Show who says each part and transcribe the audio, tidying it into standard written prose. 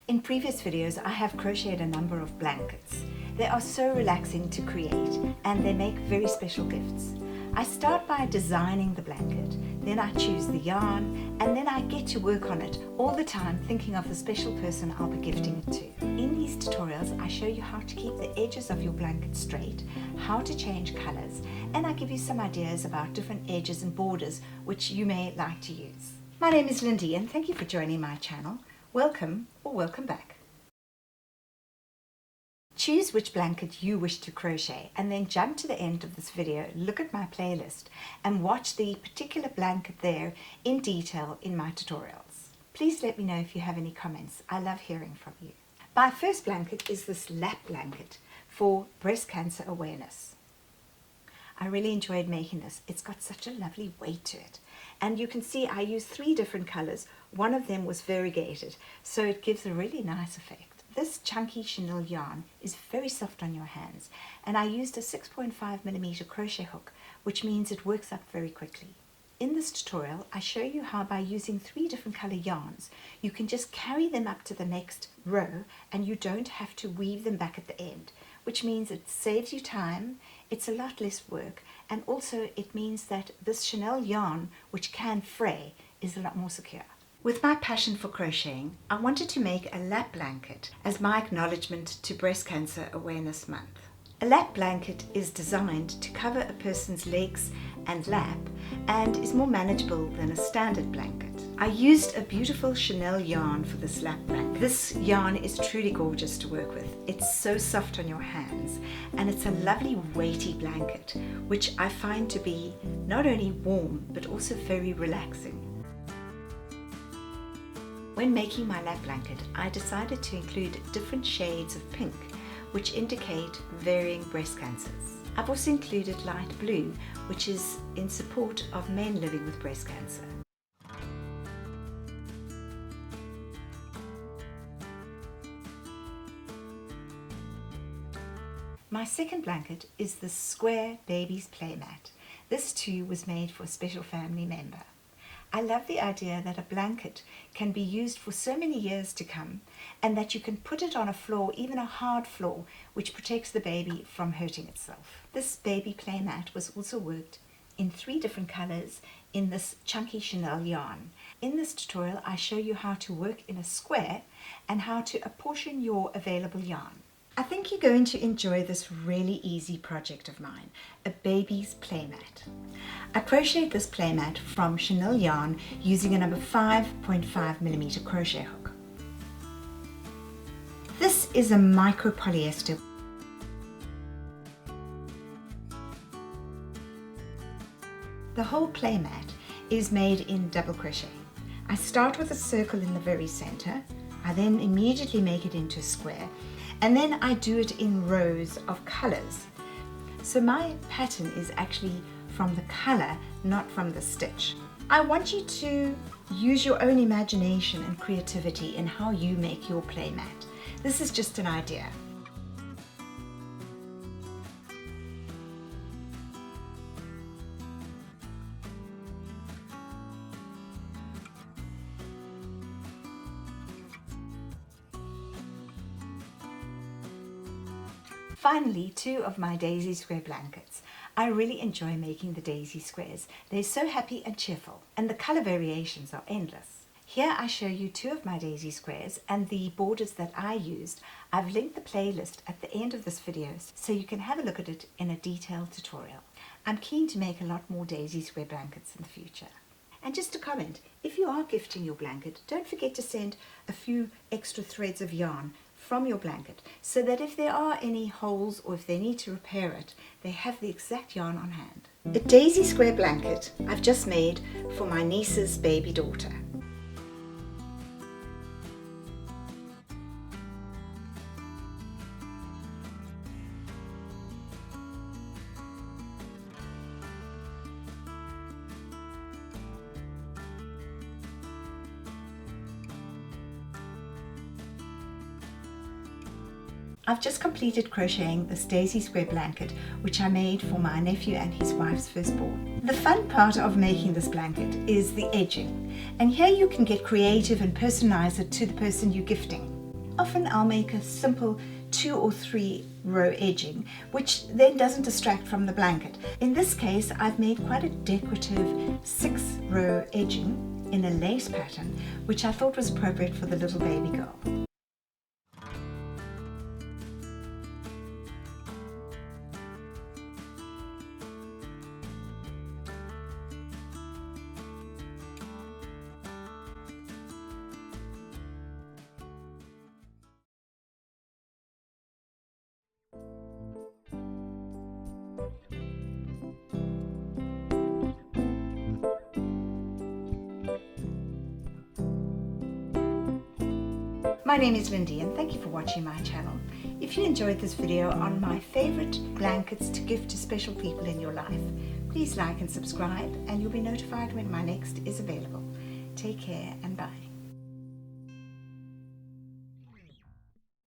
Speaker 1: In previous videos, I have crocheted a number of blankets. They are so relaxing to create and they make very special gifts. I start by designing the blanket, then I choose the yarn, and then I get to work on it all the time thinking of the special person I'll be gifting it to. In these tutorials, I show you how to keep the edges of your blanket straight, how to change colors, and I give you some ideas about different edges and borders which you may like to use. My name is Lindy and thank you for joining my channel. Welcome or welcome back. Choose which blanket you wish to crochet and then jump to the end of this video, look at my playlist and watch the particular blanket there in detail in my tutorials. Please let me know if you have any comments. I love hearing from you. My first blanket is this lap blanket for breast cancer awareness. I really enjoyed making this. It's got such a lovely weight to it. And you can see I used 3 different colors. One of them was variegated, so it gives a really nice effect. This chunky chenille yarn is very soft on your hands, and I used a 6.5mm crochet hook, which means it works up very quickly. In this tutorial, I show you how by using 3 different color yarns, you can just carry them up to the next row and you don't have to weave them back at the end, which means it saves you time, it's a lot less work, and also it means that this chenille yarn, which can fray, is a lot more secure. With my passion for crocheting, I wanted to make a lap blanket as my acknowledgement to Breast Cancer Awareness Month. A lap blanket is designed to cover a person's legs and lap and is more manageable than a standard blanket. I used a beautiful chenille yarn for this lap blanket. This yarn is truly gorgeous to work with. It's so soft on your hands and it's a lovely weighty blanket which I find to be not only warm but also very relaxing. When making my lap blanket, I decided to include different shades of pink which indicate varying breast cancers. I've also included light blue, which is in support of men living with breast cancer. My second blanket is the square baby's playmat. This too was made for a special family member. I love the idea that a blanket can be used for so many years to come and that you can put it on a floor, even a hard floor, which protects the baby from hurting itself. This baby playmat was also worked in 3 different colors in this chunky chenille yarn. In this tutorial, I show you how to work in a square and how to apportion your available yarn. I think you're going to enjoy this really easy project of mine, a baby's playmat. I crocheted this playmat from chenille yarn using a number 5.5mm crochet hook. This is a micro polyester. The whole playmat is made in double crochet. I start with a circle in the very center. I then immediately make it into a square. And then I do it in rows of colors. So my pattern is actually from the color, not from the stitch. I want you to use your own imagination and creativity in how you make your playmat. This is just an idea. Finally, 2 of my daisy square blankets. I really enjoy making the daisy squares. They're so happy and cheerful, and the color variations are endless. Here I show you 2 of my daisy squares and the borders that I used. I've linked the playlist at the end of this video so you can have a look at it in a detailed tutorial. I'm keen to make a lot more daisy square blankets in the future. And just a comment, if you are gifting your blanket, don't forget to send a few extra threads of yarn from your blanket so that if there are any holes or if they need to repair it, they have the exact yarn on hand. The daisy square blanket I've just made for my niece's baby daughter. I've just completed crocheting this daisy square blanket which I made for my nephew and his wife's firstborn. The fun part of making this blanket is the edging, and here you can get creative and personalize it to the person you're gifting. Often I'll make a simple 2 or 3 row edging, which then doesn't distract from the blanket. In this case, I've made quite a decorative 6 row edging in a lace pattern, which I thought was appropriate for the little baby girl. My name is Lindy and thank you for watching my channel. If you enjoyed this video on my favorite blankets to gift to special people in your life, please like and subscribe and you'll be notified when my next is available. Take care and bye.